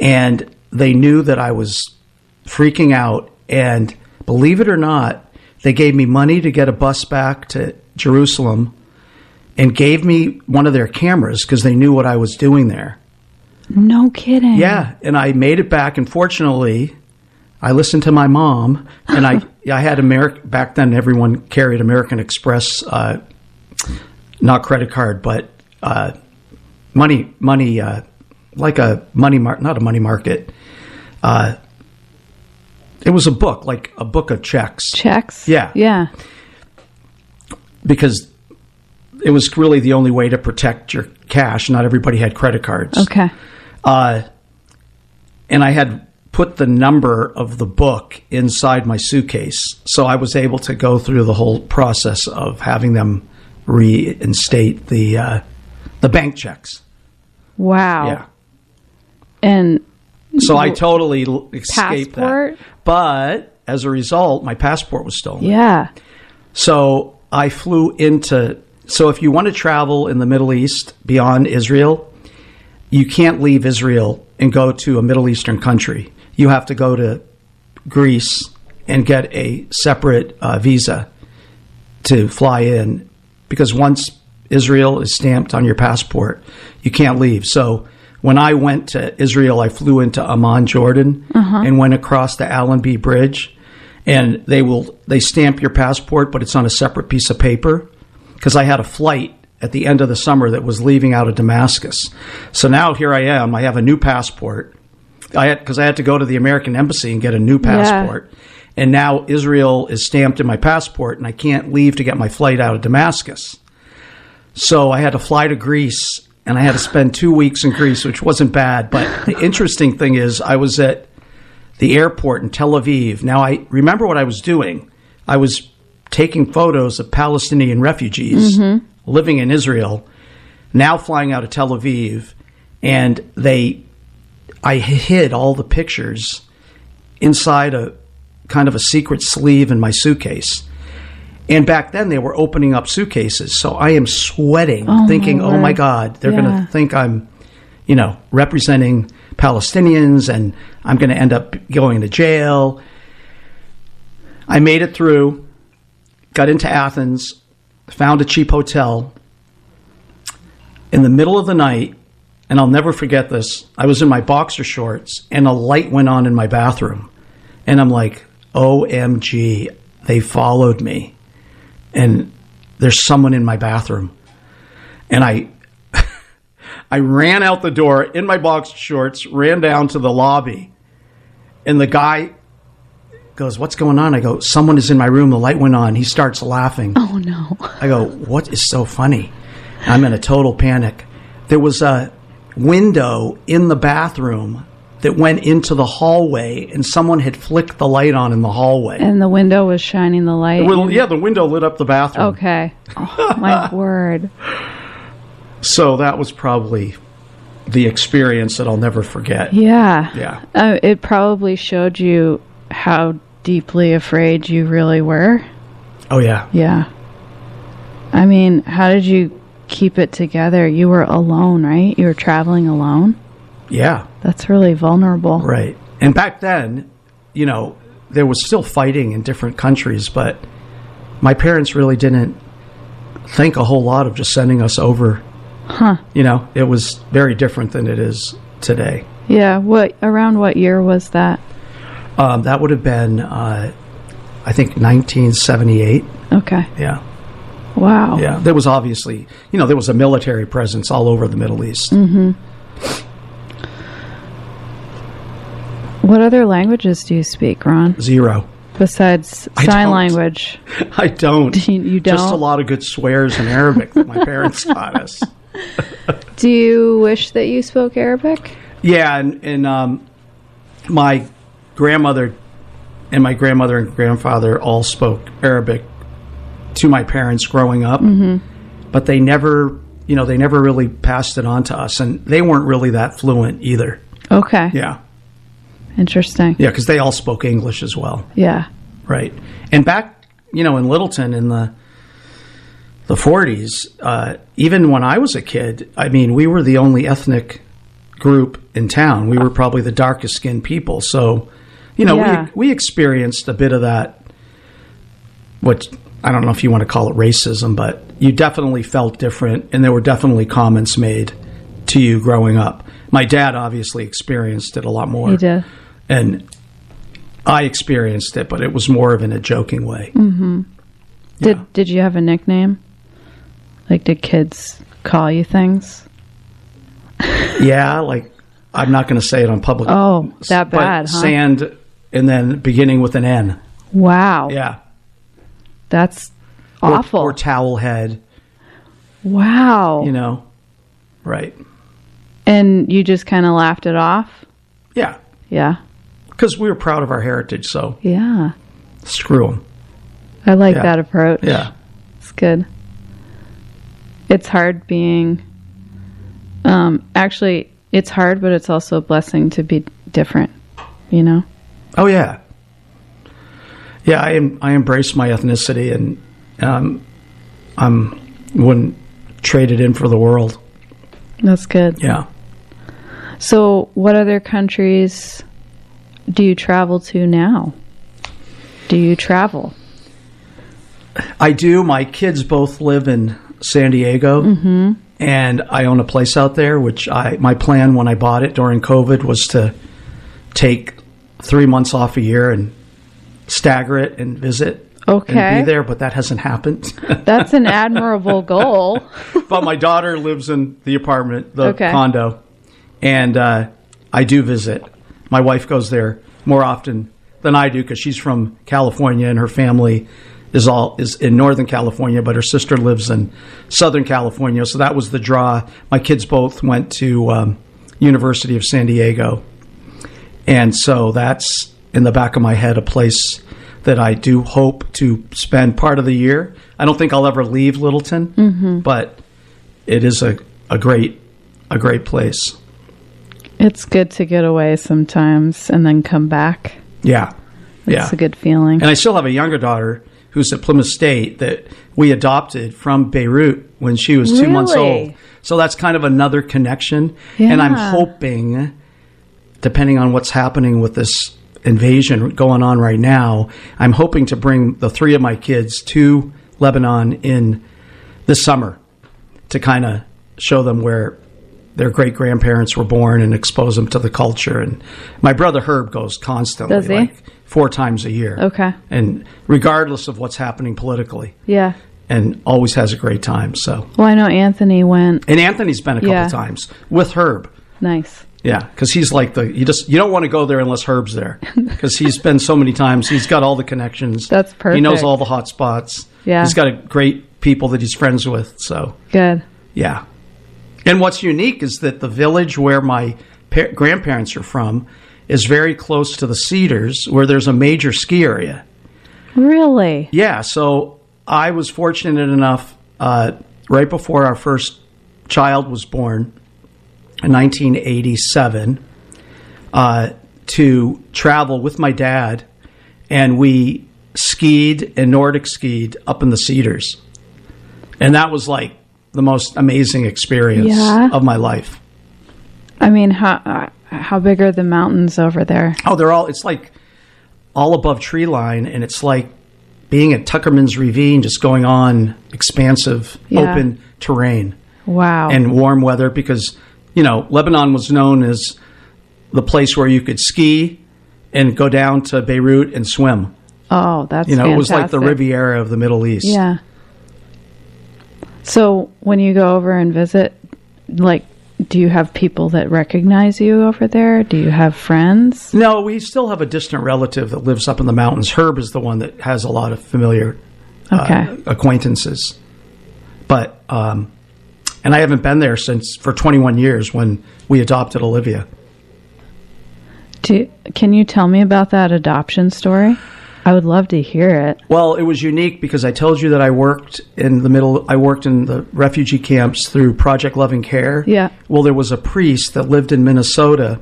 and they knew that I was freaking out. And believe it or not, they gave me money to get a bus back to Jerusalem and gave me one of their cameras because they knew what I was doing there. No kidding. Yeah, and I made it back, and fortunately, I listened to my mom, and I had back then everyone carried American Express, not credit card, but money, like a not a money market. It was a book, like a book of checks. Checks? Yeah. Yeah. Because it was really the only way to protect your cash. Not everybody had credit cards. Okay. And I had put the number of the book inside my suitcase, so I was able to go through the whole process of having them reinstate the bank checks. Wow. Yeah. And so I totally escaped passport? that. But as a result, my passport was stolen. Yeah. So I flew into... So if you want to travel in the Middle East beyond Israel, you can't leave Israel and go to a Middle Eastern country. You have to go to Greece and get a separate visa to fly in, because once Israel is stamped on your passport, you can't leave. So when I went to Israel, I flew into Amman, Jordan, and went across the Allenby Bridge, and they stamp your passport, but it's on a separate piece of paper, because I had a flight at the end of the summer that was leaving out of Damascus. So now here I am. I have a new passport. Because I had to go to the American embassy and get a new passport. Yeah. And now Israel is stamped in my passport, and I can't leave to get my flight out of Damascus. So I had to fly to Greece, and I had to spend 2 weeks in Greece, which wasn't bad. But the interesting thing is I was at the airport in Tel Aviv. Now, I remember what I was doing. I was taking photos of Palestinian refugees living in Israel, now flying out of Tel Aviv, and I hid all the pictures inside a kind of a secret sleeve in my suitcase. And back then they were opening up suitcases. So I am sweating, thinking, oh my God, they're going to think I'm, representing Palestinians, and I'm going to end up going to jail. I made it through, got into Athens, found a cheap hotel. In the middle of the night, and I'll never forget this, I was in my boxer shorts, and a light went on in my bathroom. And I'm like, OMG, they followed me. And there's someone in my bathroom. And I ran out the door in my boxer shorts, ran down to the lobby. And the guy goes, what's going on? I go, someone is in my room. The light went on. He starts laughing. Oh, no. I go, what is so funny? I'm in a total panic. There was a window in the bathroom that went into the hallway, and someone had flicked the light on in the hallway. And the window was shining the light. Well, yeah, the window lit up the bathroom. Okay. Oh, my word. So that was probably the experience that I'll never forget. Yeah. Yeah. It probably showed you how deeply afraid you really were. Oh, yeah. Yeah. I mean, how did you keep it together? You were alone, right? You were traveling alone? Yeah. That's really vulnerable. Right. And back then, you know, there was still fighting in different countries, but my parents really didn't think a whole lot of just sending us over. Huh. You know, it was very different than it is today. Yeah. Around what year was that? That would have been, I think, 1978. Okay. Yeah. Wow. Yeah. There was obviously, you know, there was a military presence all over the Middle East. Mm-hmm. What other languages do you speak, Ron? Zero. Besides sign language? I don't. You don't? Just a lot of good swears in Arabic that my parents taught us. Do you wish that you spoke Arabic? Yeah, and my grandmother and grandfather all spoke Arabic to my parents growing up, but they never really passed it on to us, and they weren't really that fluent either. Okay. Yeah. Interesting. Yeah, because they all spoke English as well. Yeah. Right. And back, you know, in Littleton in the 40s, even when I was a kid, I mean, we were the only ethnic group in town. We were probably the darkest skinned people. So, you know, we experienced a bit of that, what I don't know if you want to call it racism, but you definitely felt different, and there were definitely comments made to you growing up. My dad obviously experienced it a lot more. He did. And I experienced it, but it was more of in a joking way. Mm-hmm. Yeah. Did you have a nickname? Like, did kids call you things? Yeah, like, I'm not going to say it on public. Oh, that bad, huh? Sand, and then beginning with an N. Wow. Yeah. That's awful. Or towel head. Wow. You know, right. And you just kind of laughed it off? Yeah. Yeah. Because we were proud of our heritage, so. Yeah. Screw them. I like that approach. Yeah. It's good. It's hard being... actually, it's hard, but it's also a blessing to be different, you know? Oh, yeah. Yeah, I embrace my ethnicity, and I wouldn't trade it in for the world. That's good. Yeah. So what other countries do you travel to now? Do you travel? I do. My kids both live in San Diego, and I own a place out there, which my plan when I bought it during COVID was to take 3 months off a year and stagger it and visit and be there, but that hasn't happened. That's an admirable goal. But my daughter lives in the apartment, the condo, and I do visit. My wife goes there more often than I do because she's from California and her family is in Northern California, but her sister lives in Southern California. So that was the draw. My kids both went to University of San Diego, and so that's in the back of my head a place that I do hope to spend part of the year. I don't think I'll ever leave Littleton, but it is a great place. It's good to get away sometimes and then come back. Yeah. It's a good feeling. And I still have a younger daughter who's at Plymouth State that we adopted from Beirut when she was 2 months old. So that's kind of another connection. Yeah. And I'm hoping, depending on what's happening with this invasion going on right now, I'm hoping to bring the three of my kids to Lebanon in this summer to kind of show them where their great-grandparents were born and expose them to the culture. And my brother Herb goes constantly. Does he? Like 4 times a year. Okay. And regardless of what's happening politically. Yeah. And always has a great time. So. Well, I know Anthony went. And Anthony's been a couple times with Herb. Nice. Yeah, because he's like you don't want to go there unless Herb's there, because he's been so many times. He's got all the connections. That's perfect. He knows all the hot spots. Yeah. He's got great people that he's friends with. So good. Yeah. And what's unique is that the village where my grandparents are from is very close to the Cedars, where there's a major ski area. Really? Yeah, so I was fortunate enough, right before our first child was born, in 1987, to travel with my dad, and we skied and Nordic skied up in the Cedars. And that was like the most amazing experience of my life. I mean, how big are the mountains over there? Oh, it's like all above tree line, and it's like being at Tuckerman's Ravine, just going on expansive, open terrain. Wow. And warm weather, because, Lebanon was known as the place where you could ski and go down to Beirut and swim. Oh, that's fantastic. It was like the Riviera of the Middle East. Yeah. So when you go over and visit, do you have people that recognize you over there? Do you have friends? No, we still have a distant relative that lives up in the mountains. Herb is the one that has a lot of familiar acquaintances. But, and I haven't been there for 21 years when we adopted Olivia. Can you tell me about that adoption story? I would love to hear it. Well, it was unique because I told you that I worked in the refugee camps through Project Loving Care. Yeah. Well, there was a priest that lived in Minnesota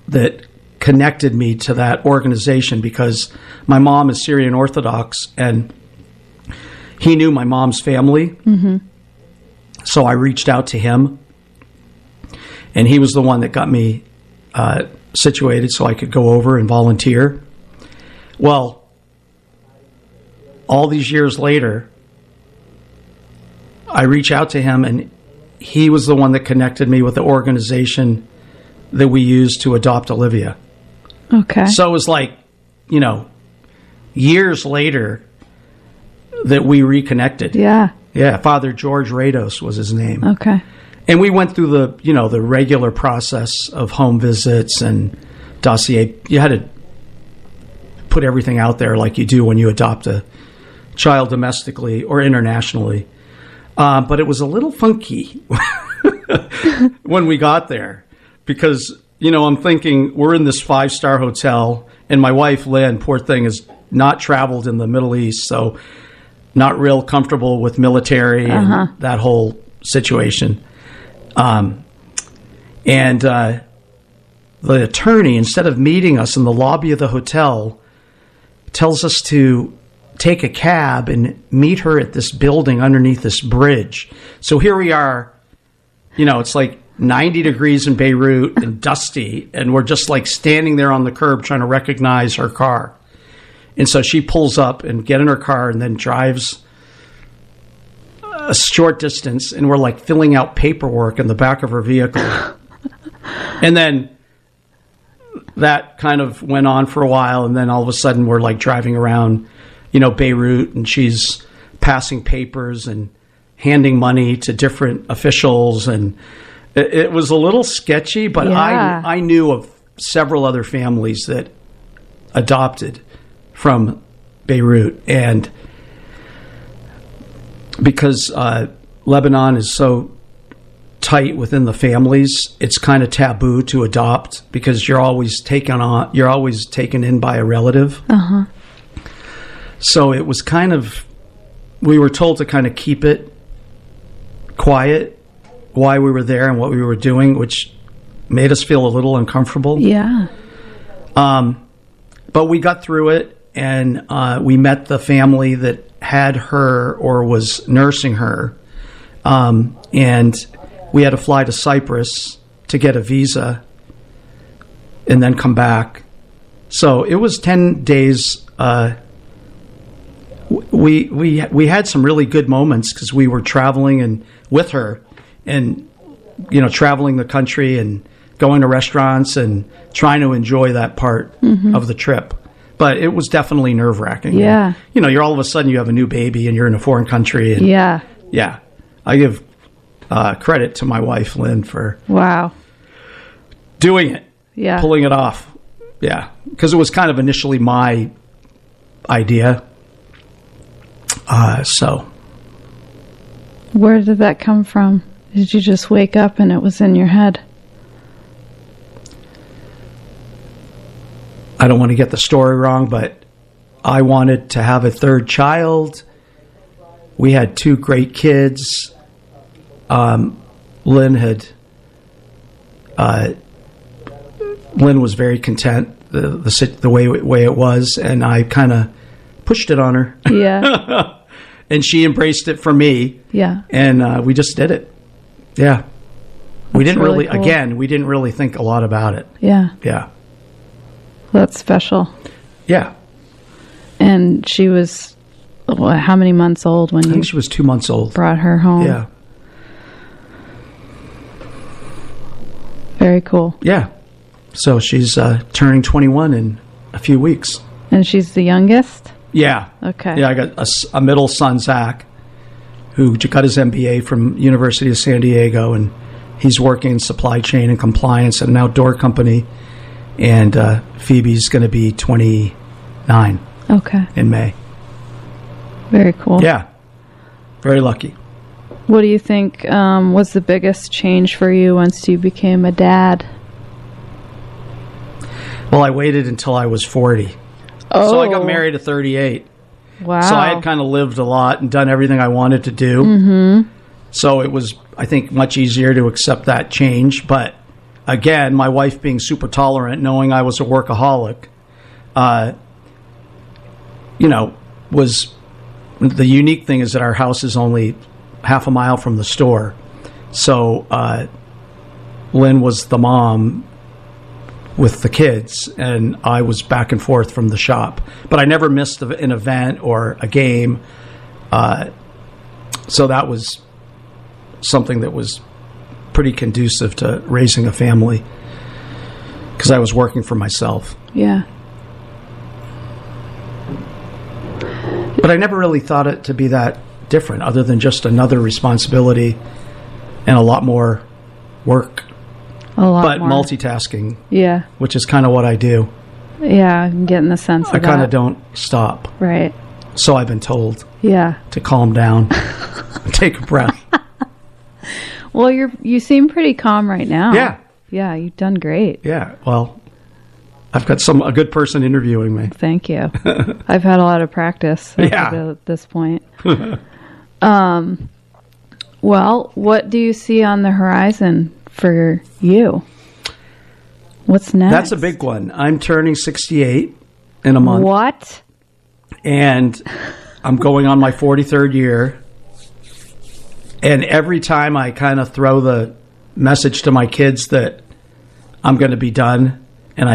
that connected me to that organization because my mom is Syrian Orthodox, and he knew my mom's family. Mm-hmm. So I reached out to him, and he was the one that got me situated so I could go over and volunteer. Well, all these years later, I reach out to him, and he was the one that connected me with the organization that we used to adopt Olivia. Okay. So it was like, years later that we reconnected. Yeah. Yeah, Father George Rados was his name. Okay. And we went through the regular process of home visits and dossier. You had to put everything out there like you do when you adopt a child domestically or internationally. But it was a little funky when we got there because, I'm thinking we're in this 5-star hotel, and my wife, Lynn, poor thing, has not traveled in the Middle East, so not real comfortable with military and that whole situation. And the attorney, instead of meeting us in the lobby of the hotel, tells us to take a cab and meet her at this building underneath this bridge. So here we are, it's like 90 degrees in Beirut and dusty, and we're just like standing there on the curb trying to recognize her car. And so she pulls up and get in her car and then drives a short distance, and we're like filling out paperwork in the back of her vehicle. And then that kind of went on for a while, and then all of a sudden we're like driving around, Beirut, and she's passing papers and handing money to different officials, and it was a little sketchy, but I knew of several other families that adopted from Beirut, and because Lebanon is so tight within the families, it's kind of taboo to adopt because you're always taken in by a relative. Uh-huh. So it was we were told to kind of keep it quiet why we were there and what we were doing, which made us feel a little uncomfortable. Yeah. But we got through it, and we met the family that had her or was nursing her. And we had to fly to Cyprus to get a visa and then come back. So it was 10 days. We had some really good moments because we were traveling and with her and, traveling the country and going to restaurants and trying to enjoy that part of the trip. But it was definitely nerve-wracking. Yeah. And, you're all of a sudden you have a new baby and you're in a foreign country. And, yeah. Yeah. I give credit to my wife, Lynn, for doing it. Yeah. Pulling it off. Yeah. Because it was kind of initially my idea. So. Where did that come from? Did you just wake up and it was in your head? don't want to get the story wrong, but I wanted to have a third child. We had 2 great kids. Lynn was very content the way it was, and I kind of pushed it on her. Yeah. And she embraced it for me. Yeah. And we just did it. Yeah. We didn't really really, cool. again, we didn't really think a lot about it. Yeah. Yeah. That's special. Yeah. And she was, how many months old when I you think she was 2 months old. brought her home? Yeah. Very cool. Yeah. So she's turning 21 in a few weeks. And she's the youngest? Yeah. Okay. Yeah, I got a middle son, Zach, who got his MBA from University of San Diego, and he's working in supply chain and compliance at an outdoor company. And Phoebe's going to be 29 Okay. in May. Very cool. Yeah. Very lucky. What do you think was the biggest change for you once you became a dad? Well, I waited until I was 40. Oh. So I got married at 38. Wow. So I had kind of lived a lot and done everything I wanted to do. Mm-hmm. So it was, I think, much easier to accept that change. But again, my wife being super tolerant, knowing I was a workaholic, was the unique thing is that our house is only half a mile from the store. So Lynn was the mom with the kids, and I was back and forth from the shop. But I never missed an event or a game. So that was something that was pretty conducive to raising a family because I was working for myself. Yeah. But I never really thought it to be that different other than just another responsibility and a lot more work. A lot But more. multitasking, Yeah. which is kind of what I do. Yeah, I'm getting the sense of I kind that. of don't stop. Right. So I've been told Yeah. to calm down, take a breath. Well, you seem pretty calm right now. Yeah. Yeah, you've done great. Yeah, well, I've got a good person interviewing me. Thank you. I've had a lot of practice at this point. Well, what do you see on the horizon for you? What's next? That's a big one. I'm turning 68 in a month. What? And I'm going on my 43rd year. And every time I kind of throw the message to my kids that I'm going to be done and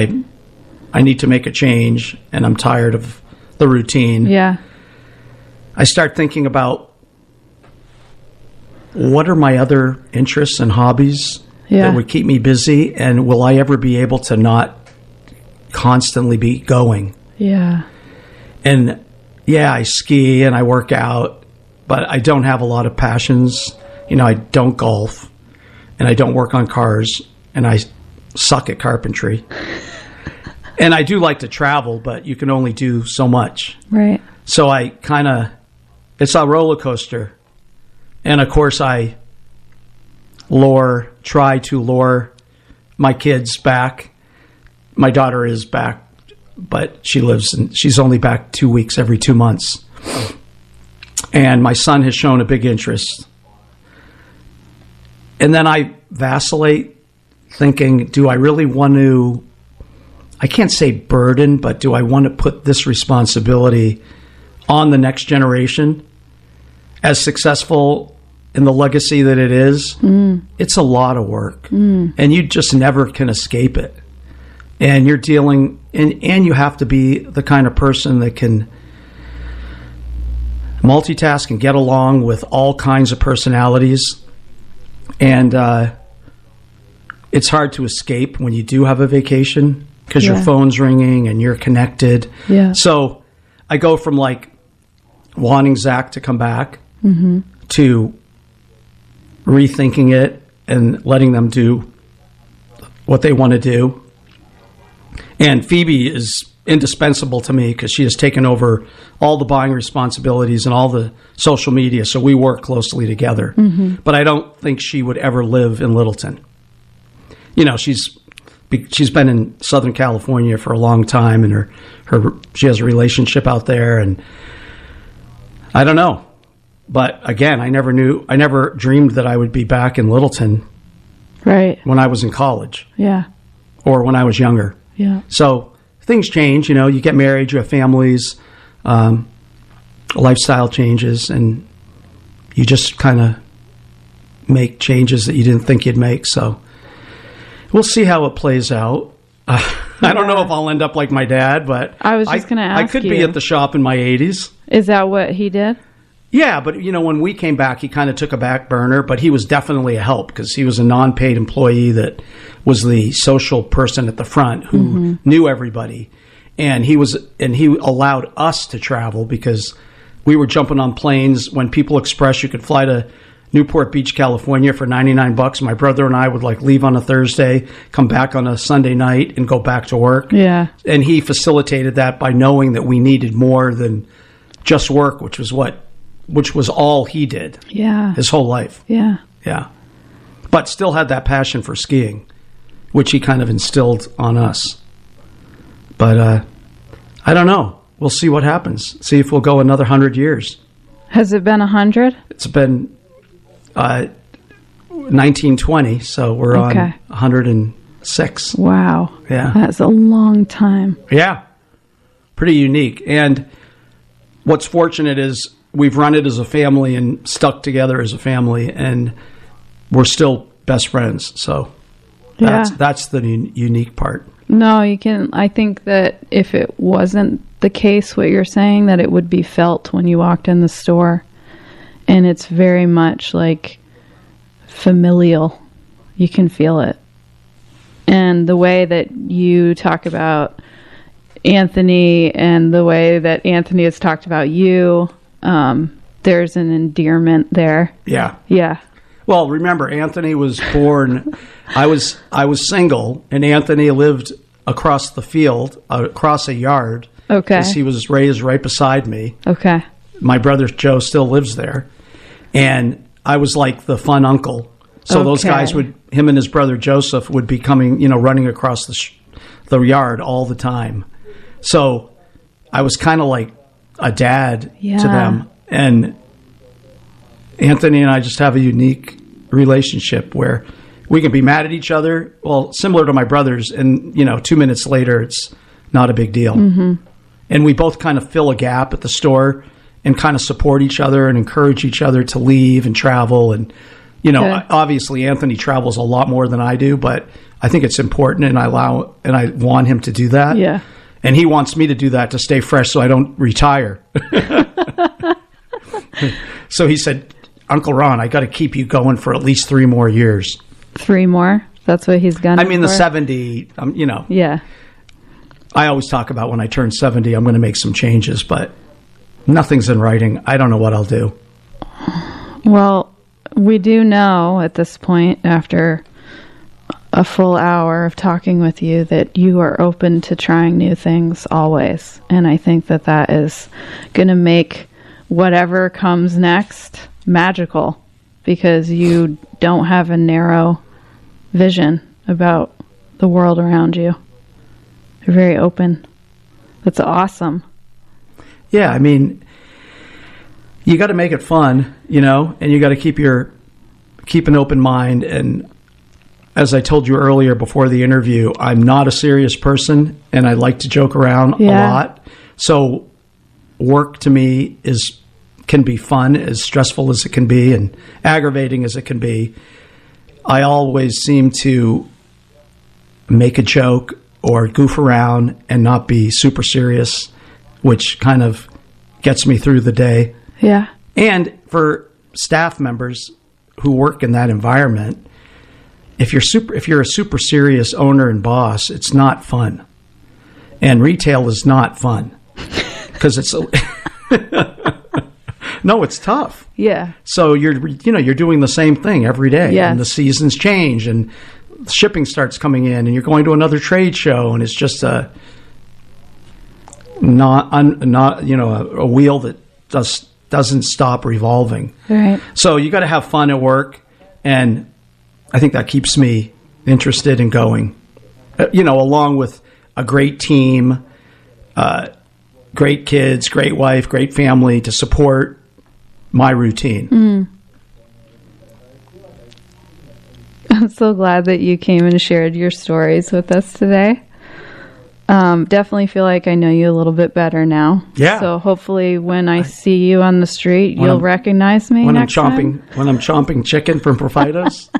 I need to make a change and I'm tired of the routine. Yeah. I start thinking about what are my other interests and hobbies that would keep me busy, and will I ever be able to not constantly be going? Yeah. And yeah, I ski and I work out, but I don't have a lot of passions. I don't golf and I don't work on cars and I suck at carpentry. And I do like to travel, but you can only do so much. Right. So it's a roller coaster. And of course I try to lure my kids back. My daughter is back, but she's only back 2 weeks every 2 months. And my son has shown a big interest. And then I vacillate thinking, do I really want to, I can't say burden, but do I want to put this responsibility on the next generation? As successful in the legacy that it is, it's a lot of work. And you just never can escape it. And you're dealing, and you have to be the kind of person that can multitask and get along with all kinds of personalities. And it's hard to escape when you do have a vacation because your phone's ringing and you're connected. Yeah. So I go from wanting Zach to come back to rethinking it and letting them do what they want to do. And Phoebe is indispensable to me because she has taken over all the buying responsibilities and all the social media, so we work closely together. But I don't think she would ever live in Littleton. She's she's been in Southern California for a long time, and she has a relationship out there, and I don't know. But again, I never dreamed that I would be back in Littleton right when I was in college. Yeah. Or when I was younger. Yeah. So things change, you get married, you have families, lifestyle changes, and you just kind of make changes that you didn't think you'd make. So we'll see how it plays out. I don't know if I'll end up like my dad, but I was just going to ask you. I could be at the shop in my 80s. Is that what he did? Yeah, but when we came back, he kind of took a back burner, but he was definitely a help because he was a non-paid employee that was the social person at the front who knew everybody. And he allowed us to travel because we were jumping on planes when People Express, you could fly to Newport Beach, California for $99. My brother and I would leave on a Thursday, come back on a Sunday night and go back to work. Yeah. And he facilitated that by knowing that we needed more than just work, which was all he did. Yeah. His whole life. Yeah. Yeah. But still had that passion for skiing, which he kind of instilled on us. But I don't know. We'll see what happens. See if we'll go another 100 years. Has it been 100? It's been 1920, so we're on 106. Wow. Yeah. That's a long time. Yeah. Pretty unique. And what's fortunate is we've run it as a family and stuck together as a family, and we're still best friends. So that's the unique part. No, you can. I think that if it wasn't the case, what you're saying, that it would be felt when you walked in the store. And it's very much like familial. You can feel it. And the way that you talk about Anthony and the way that Anthony has talked about you, there's an endearment there. Yeah. Yeah. Well, remember, Anthony was born, I was single, and Anthony lived across the field, across a yard. Okay. Because he was raised right beside me. Okay. My brother Joe still lives there. And I was like the fun uncle. So those guys him and his brother Joseph would be coming, running across the yard all the time. So I was kind of like a dad to them. And Anthony and I just have a unique relationship where we can be mad at each other, well, similar to my brothers, and 2 minutes later it's not a big deal. Mm-hmm. And we both kind of fill a gap at the store and kind of support each other and encourage each other to leave and travel. And obviously Anthony travels a lot more than I do, but I think it's important, and I want him to do that. Yeah. And he wants me to do that to stay fresh so I don't retire. So he said, Uncle Ron, I got to keep you going for at least 3 more years. 3 more? That's what he's gunning the for? 70, Yeah. I always talk about when I turn 70, I'm going to make some changes, but nothing's in writing. I don't know what I'll do. Well, we do know at this point, after a full hour of talking with you, that you are open to trying new things always. And I think that that is going to make whatever comes next magical, because you don't have a narrow vision about the world around you. You're very open. That's awesome. Yeah, you got to make it fun, and you got to keep an open mind. And as I told you earlier before the interview, I'm not a serious person, and I like to joke around a lot. So work to me can be fun, as stressful as it can be and aggravating as it can be. I always seem to make a joke or goof around and not be super serious, which kind of gets me through the day. Yeah. And for staff members who work in that environment, if you're a super serious owner and boss, it's not fun. And retail is not fun because it's no, it's tough. Yeah. So you're doing the same thing every day. Yes. And the seasons change and shipping starts coming in and you're going to another trade show, and it's just a wheel that doesn't stop revolving. Right. So you got to have fun at work, and I think that keeps me interested in going. along with a great team, great kids, great wife, great family to support my routine. I'm so glad that you came and shared your stories with us today. Definitely feel like I know you a little bit better now. Yeah. So hopefully when I see you on the street, you'll recognize me when next time. When I'm chomping chicken from Profitos.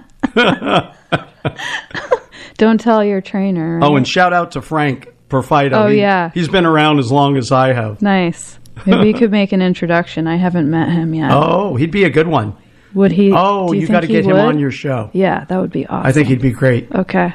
Don't tell your trainer. Right? Oh, and shout out to Frank Profito. Oh, yeah. He's been around as long as I have. Nice. Maybe you could make an introduction. I haven't met him yet. Oh, he'd be a good one. Would he? Oh, you got to get him on your show. Yeah, that would be awesome. I think he'd be great. Okay.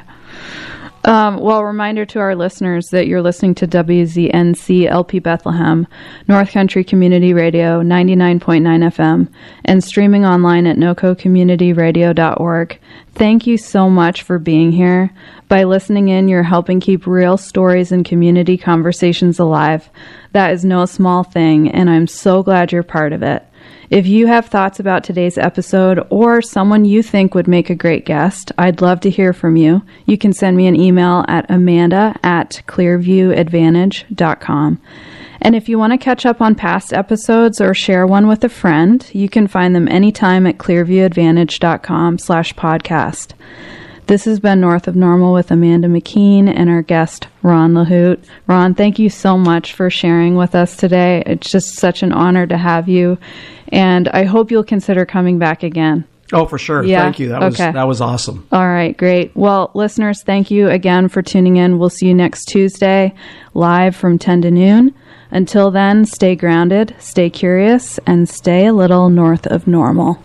Well, reminder to our listeners that you're listening to WZNC LP Bethlehem, North Country Community Radio, 99.9 FM, and streaming online at nococommunityradio.org. Thank you so much for being here. By listening in, you're helping keep real stories and community conversations alive. That is no small thing, and I'm so glad you're part of it. If you have thoughts about today's episode or someone you think would make a great guest, I'd love to hear from you. You can send me an email at amanda@clearviewadvantage.com. And if you want to catch up on past episodes or share one with a friend, you can find them anytime at clearviewadvantage.com/podcast. This has been North of Normal with Amanda McKeen and our guest, Ron Lahout. Ron, thank you so much for sharing with us today. It's just such an honor to have you, and I hope you'll consider coming back again. Oh, for sure. Yeah? Thank you. That was awesome. All right, great. Well, listeners, thank you again for tuning in. We'll see you next Tuesday, live from 10 to noon. Until then, stay grounded, stay curious, and stay a little north of normal.